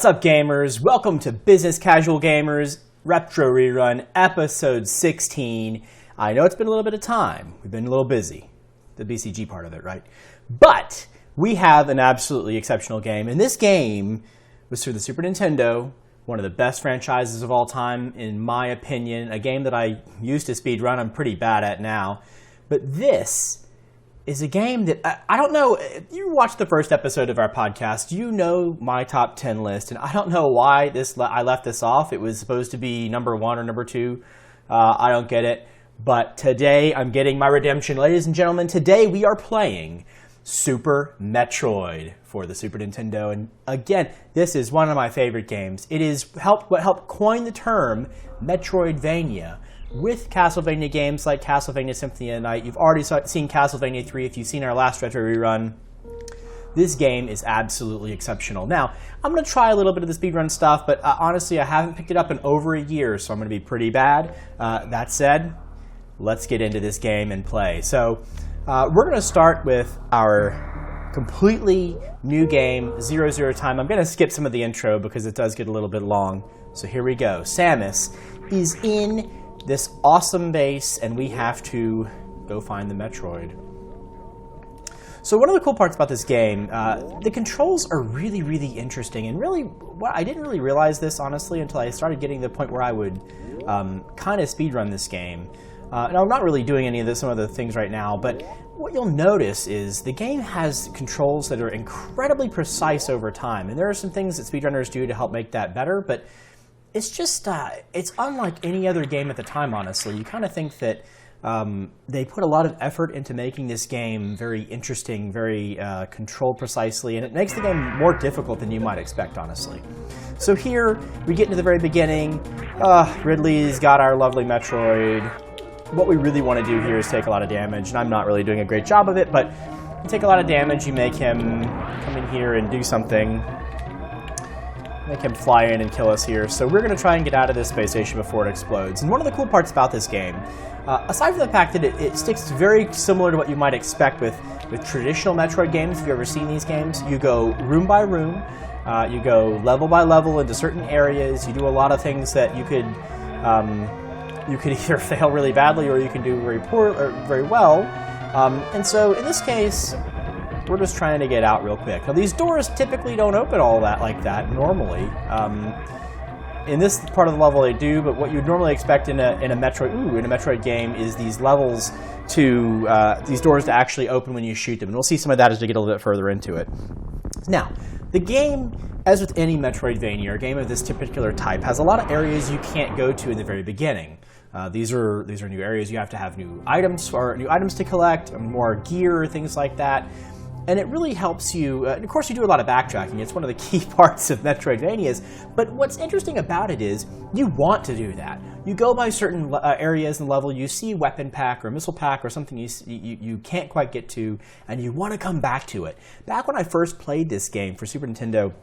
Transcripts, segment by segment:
What's up, gamers? Welcome to Business Casual Gamers Retro Rerun, episode 16. I know it's been a little bit of time. We've been a little busy. The BCG part of it, right? But we have an absolutely exceptional game. And this game was through the Super Nintendo, one of the best franchises of all time, in my opinion. A game that I used to speedrun. I'm pretty bad at now. But this is a game that, I don't know, if you watched the first episode of our podcast, you know my top 10 list, and I don't know why I left this off. It was supposed to be number 1 or number 2. I don't get it. But today, I'm getting my redemption. Ladies and gentlemen, today we are playing Super Metroid for the Super Nintendo. And again, this is one of my favorite games. It is what helped coin the term metroidvania. With Castlevania games like Castlevania Symphony of the Night, you've already seen Castlevania 3 if you've seen our last Retro Rerun. This game is absolutely exceptional. Now, I'm going to try a little bit of the speedrun stuff, but honestly, I haven't picked it up in over a year, so I'm going to be pretty bad. That said, let's get into this game and play. So, we're going to start with our completely new game, 00 time. I'm going to skip some of the intro because it does get a little bit long. So here we go. Samus is in this awesome base, and we have to go find the Metroid. So one of the cool parts about this game, the controls are really, really interesting, and really, I didn't really realize this, honestly, until I started getting to the point where I would kind of speedrun this game. And I'm not really doing any of some of the things right now, but what you'll notice is the game has controls that are incredibly precise over time, and there are some things that speedrunners do to help make that better, but it's just, it's unlike any other game at the time, honestly. You kind of think that they put a lot of effort into making this game very interesting, very controlled precisely, and it makes the game more difficult than you might expect, honestly. So here, we get into the very beginning. Ridley's got our lovely Metroid. What we really want to do here is take a lot of damage, and I'm not really doing a great job of it, but you take a lot of damage, you make him come in here and do something. Make him fly in and kill us here. So we're going to try and get out of this space station before it explodes. And one of the cool parts about this game, aside from the fact that it sticks very similar to what you might expect with traditional Metroid games, if you've ever seen these games, you go room by room, you go level by level into certain areas, you do a lot of things that you could either fail really badly or you can do very poor or very well. And so in this case, we're just trying to get out real quick. Now, these doors typically don't open all that like that normally. In this part of the level, they do, but what you'd normally expect in a Metroid game is these levels to these doors to actually open when you shoot them, and we'll see some of that as we get a little bit further into it. Now, the game, as with any Metroidvania or game of this particular type, has a lot of areas you can't go to in the very beginning. These are new areas. You have to have new items to collect, more gear, things like that. And it really helps you, of course you do a lot of backtracking, it's one of the key parts of Metroidvanias, but what's interesting about it is you want to do that. You go by certain areas in the level, you see a weapon pack or a missile pack or something you can't quite get to, and you want to come back to it. Back when I first played this game for Super Nintendo,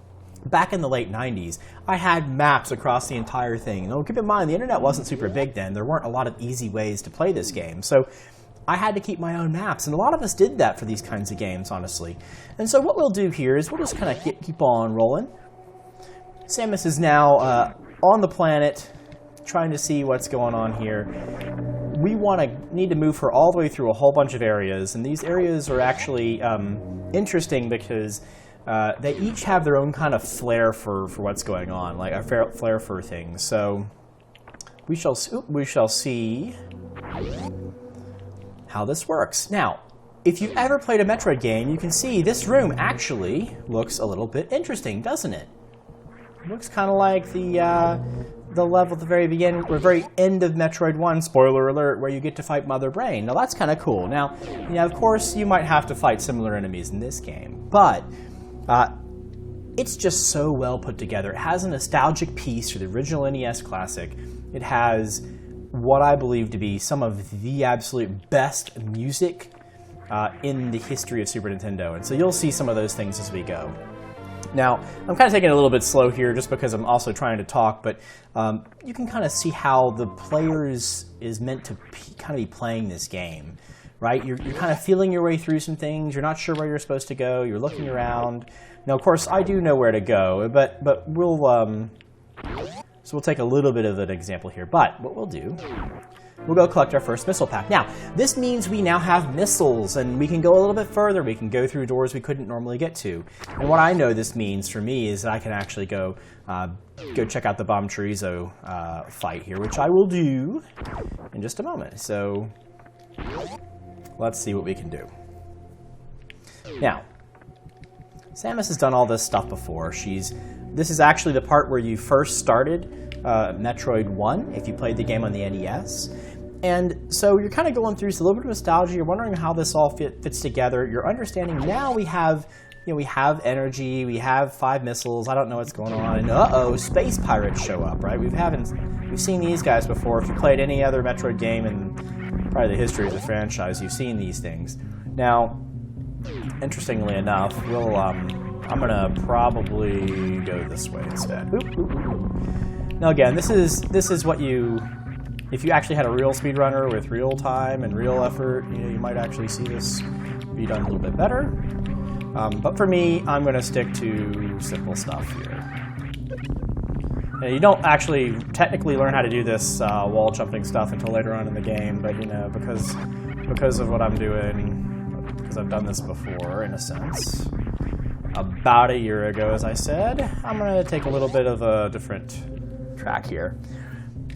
back in the late 90s, I had maps across the entire thing. Now keep in mind, the internet wasn't super big then, there weren't a lot of easy ways to play this game, so I had to keep my own maps, and a lot of us did that for these kinds of games, honestly. And so what we'll do here is we'll just kind of keep on rolling. Samus is now on the planet, trying to see what's going on here. We need to move her all the way through a whole bunch of areas, and these areas are actually interesting because they each have their own kind of flair for what's going on, like a flair for things. So we shall see how this works. Now, if you've ever played a Metroid game, you can see this room actually looks a little bit interesting, doesn't it? It looks kind of like the level at the very beginning, or very end of Metroid 1, spoiler alert, where you get to fight Mother Brain. Now that's kind of cool. Now, of course, you might have to fight similar enemies in this game, but it's just so well put together. It has a nostalgic piece for the original NES classic. It has what I believe to be some of the absolute best music in the history of Super Nintendo. And so you'll see some of those things as we go. Now, I'm kind of taking it a little bit slow here just because I'm also trying to talk, but you can kind of see how the players is meant to kind of be playing this game. right? You're kind of feeling your way through some things. You're not sure where you're supposed to go. You're looking around. Now, of course, I do know where to go, but we'll so we'll take a little bit of an example here. But what we'll do, we'll go collect our first missile pack. Now, this means we now have missiles, and we can go a little bit further. We can go through doors we couldn't normally get to. And what I know this means for me is that I can actually go check out the Bomb Chorizo fight here, which I will do in just a moment. So let's see what we can do. Now, Samus has done all this stuff before. This is actually the part where you first started Metroid 1, if you played the game on the NES. And so you're kind of going through a little bit of nostalgia. You're wondering how this all fits together. You're understanding now we have energy, we have 5 missiles. I don't know what's going on. And space pirates show up, right? We've seen these guys before. If you played any other Metroid game in probably the history of the franchise, you've seen these things. Now, interestingly enough, I'm gonna probably go this way instead. Now again, this is what if you actually had a real speedrunner with real time and real effort, you might actually see this be done a little bit better. But for me, I'm gonna stick to simple stuff here. Now, you don't actually technically learn how to do this wall jumping stuff until later on in the game, but because of what I'm doing, because I've done this before in a sense. About a year ago, as I said, I'm going to take a little bit of a different track here.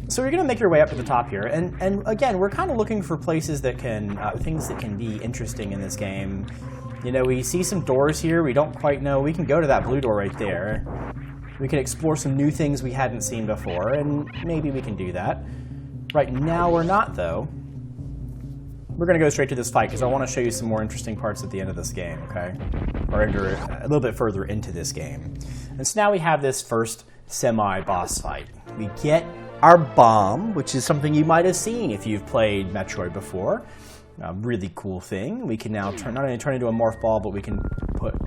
So you're going to make your way up to the top here, and again, we're kind of looking for places that can, things that can be interesting in this game. We see some doors here, we don't quite know. We can go to that blue door right there. We can explore some new things we hadn't seen before, and maybe we can do that. Right now we're not, though. We're going to go straight to this fight because I want to show you some more interesting parts at the end of this game, okay? Or a little bit further into this game. And so now we have this first semi-boss fight. We get our bomb, which is something you might have seen if you've played Metroid before. A really cool thing. We can now not only turn into a morph ball, but we can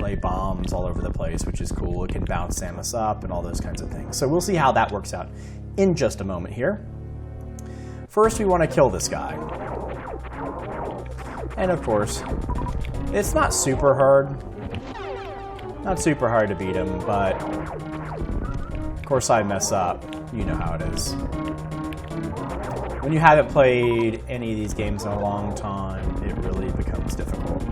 lay bombs all over the place, which is cool. It can bounce Samus up and all those kinds of things. So we'll see how that works out in just a moment here. First, we want to kill this guy. And of course, it's not super hard. Not super hard to beat him, but of course I mess up. You know how it is. When you haven't played any of these games in a long time, it really becomes difficult.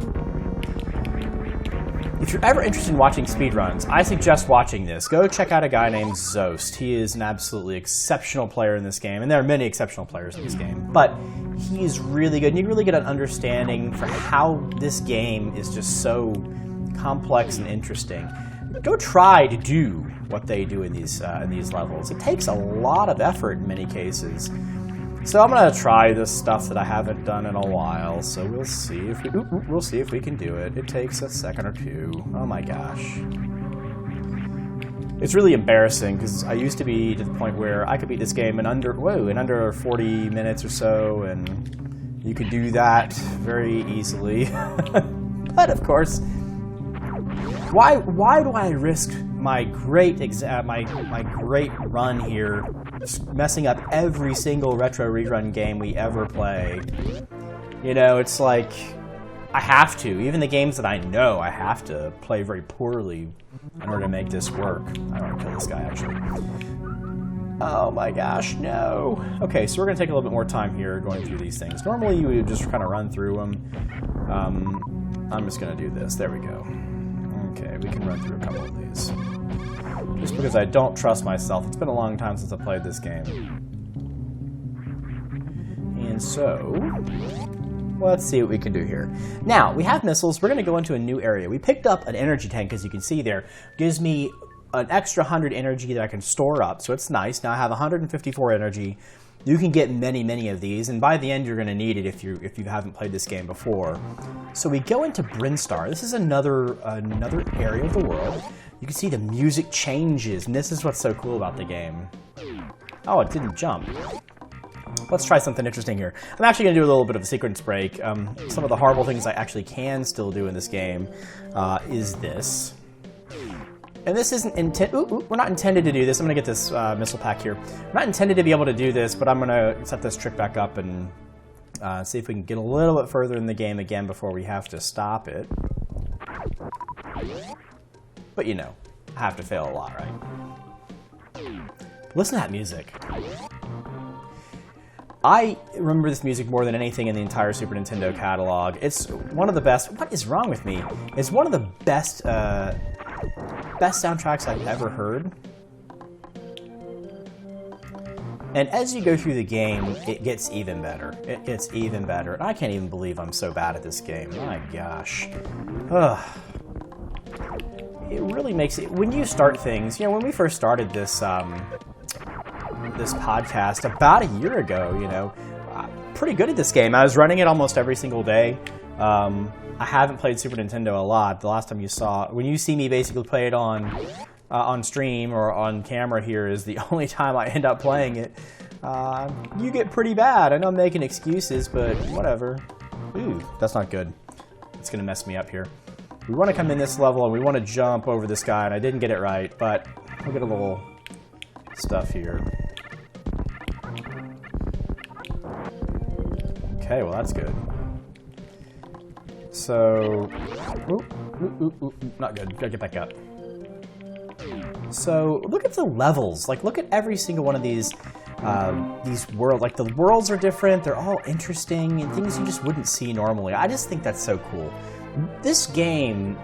If you're ever interested in watching speedruns, I suggest watching this. Go check out a guy named Zost. He is an absolutely exceptional player in this game, and there are many exceptional players in this game, but he is really good, and you really get an understanding for how this game is just so complex and interesting. Go try to do what they do in these levels. It takes a lot of effort in many cases. So I'm gonna try this stuff that I haven't done in a while. So we'll see if we can do it. It takes a second or two. Oh my gosh. It's really embarrassing because I used to be to the point where I could beat this game in under 40 minutes or so, and you could do that very easily. But of course, why do I risk my great run here, messing up every single retro rerun game we ever play? It's like I have to. Even the games that I know, I have to play very poorly in order to make this work. I don't want to kill this guy, actually. Oh my gosh, no. Okay, so we're going to take a little bit more time here going through these things. Normally you would just kind of run through them. I'm just going to do this. There we go. Okay, we can run through a couple of these. Just because I don't trust myself. It's been a long time since I played this game. And so, let's see what we can do here. Now, we have missiles. We're going to go into a new area. We picked up an energy tank, as you can see there. Gives me an extra 100 energy that I can store up, so it's nice. Now I have 154 energy. You can get many, many of these, and by the end you're going to need it if you haven't played this game before. So we go into Brinstar. This is another area of the world. You can see the music changes, and this is what's so cool about the game. Oh, it didn't jump. Let's try something interesting here. I'm actually going to do a little bit of a sequence break. Some of the horrible things I actually can still do in this game is this. And this isn't we're not intended to do this. I'm going to get this missile pack here. We're not intended to be able to do this, but I'm going to set this trick back up and See if we can get a little bit further in the game again before we have to stop it. But you know, I have to fail a lot, right? Listen to that music. I remember this music more than anything in the entire Super Nintendo catalog. It's one of the best. What is wrong with me? It's one of the best, best soundtracks I've ever heard. And as you go through the game, it gets even better. It gets even better. And I can't even believe I'm so bad at this game. My gosh. Ugh. It really makes it, when you start things, you know, when we first started this, this podcast about a year ago, you know, pretty good at this game. I was running it almost every single day. I haven't played Super Nintendo a lot. The last time you saw, when you see me basically play it on stream or on camera here is the only time I end up playing it. You get pretty bad. I know I'm making excuses, but whatever. Ooh, that's not good. It's gonna mess me up here. We want to come in this level and we want to jump over this guy, and I didn't get it right, but we'll get a little stuff here. Okay, well that's good. So, not good. Gotta get back up. So look at the levels. Like, look at every single one of these worlds. Like, the worlds are different. They're all interesting and things you just wouldn't see normally. I just think that's so cool. This game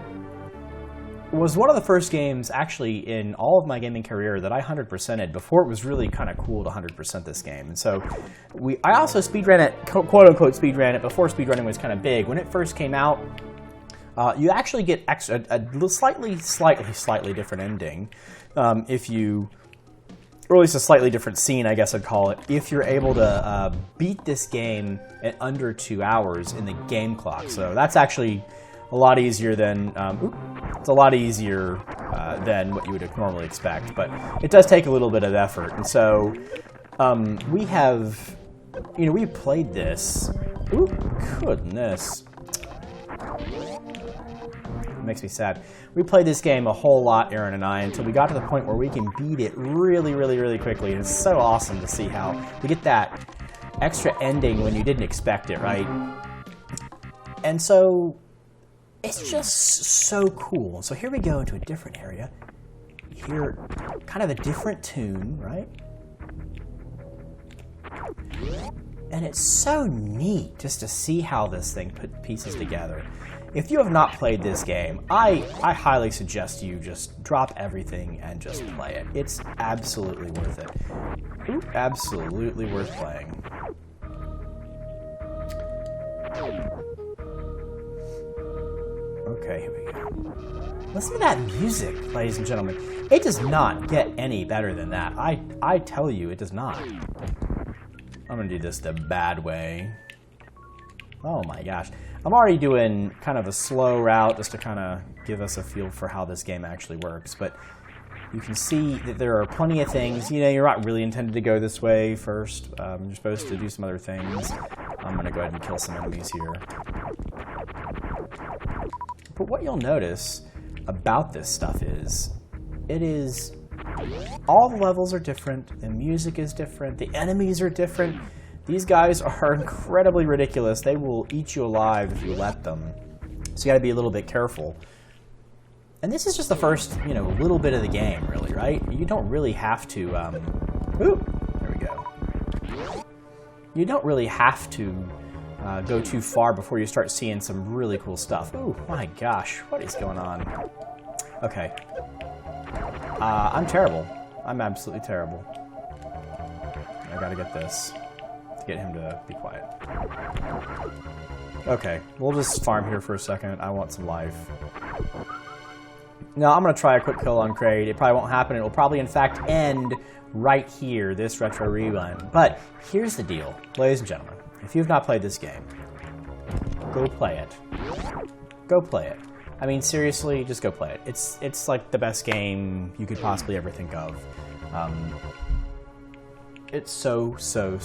was one of the first games, actually, in all of my gaming career that I 100%ed before it was really kind of cool to 100% this game. And so I also speedran it, quote-unquote speedran it, before speedrunning was kind of big. When it first came out, you actually get a slightly different ending if you, or at least a slightly different scene, I guess I'd call it, if you're able to beat this game in under 2 hours in the game clock. So that's actually a lot easier than, it's a lot easier than what you would normally expect, but it does take a little bit of effort. And so we have, you know, we played this, ooh, goodness. It makes me sad. We played this game a whole lot, Aaron and I, until we got to the point where we can beat it really, really, really quickly. And it's so awesome to see how we get that extra ending when you didn't expect it, right? And so it's just so cool. So here we go into a different area. You hear kind of a different tune, right? And it's so neat just to see how this thing put pieces together. If you have not played this game, I highly suggest you just drop everything and just play it. It's absolutely worth it. Ooh, absolutely worth playing. Okay, here we go. Listen to that music, ladies and gentlemen. It does not get any better than that. I tell you, it does not. I'm gonna do this the bad way. Oh my gosh. I'm already doing kind of a slow route just to kind of give us a feel for how this game actually works, but you can see that there are plenty of things. You know, you're not really intended to go this way first. You're supposed to do some other things. I'm gonna go ahead and kill some enemies here. But what you'll notice about this stuff is, all the levels are different, the music is different, the enemies are different. These guys are incredibly ridiculous. They will eat you alive if you let them. So you gotta be a little bit careful. And this is just the first, you know, little bit of the game, really, right? You don't really have to, ooh, there we go. You don't really have to go too far before you start seeing some really cool stuff. Ooh, my gosh, what is going on? Okay. I'm terrible. I'm absolutely terrible. I gotta get this to get him to be quiet. Okay, we'll just farm here for a second. I want some life. Now, I'm gonna try a quick kill on Kraid. It probably won't happen. It will probably, in fact, end right here, this retro rerun. But here's the deal, ladies and gentlemen. If you've not played this game, go play it. Go play it. I mean, seriously, just go play it. It's like the best game you could possibly ever think of. It's so good.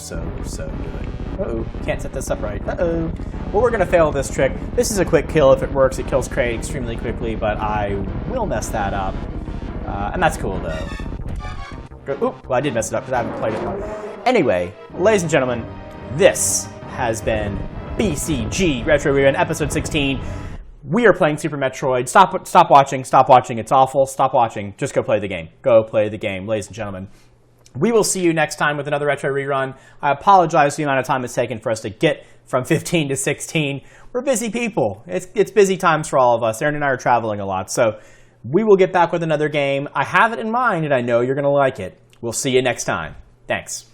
Uh-oh, can't set this up right. Uh-oh. Well, we're gonna fail this trick. This is a quick kill. If it works, it kills Kraid extremely quickly, but I will mess that up. And that's cool, though. Oop, well, I did mess it up because I haven't played it long. Anyway, ladies and gentlemen, this has been BCG Retro Rerun episode 16. We are playing Super Metroid. Stop watching. Stop watching. It's awful. Stop watching. Just go play the game. Go play the game, ladies and gentlemen. We will see you next time with another Retro Rerun. I apologize for the amount of time it's taken for us to get from 15 to 16. We're busy people. It's busy times for all of us. Aaron and I are traveling a lot. So we will get back with another game. I have it in mind, and I know you're going to like it. We'll see you next time. Thanks.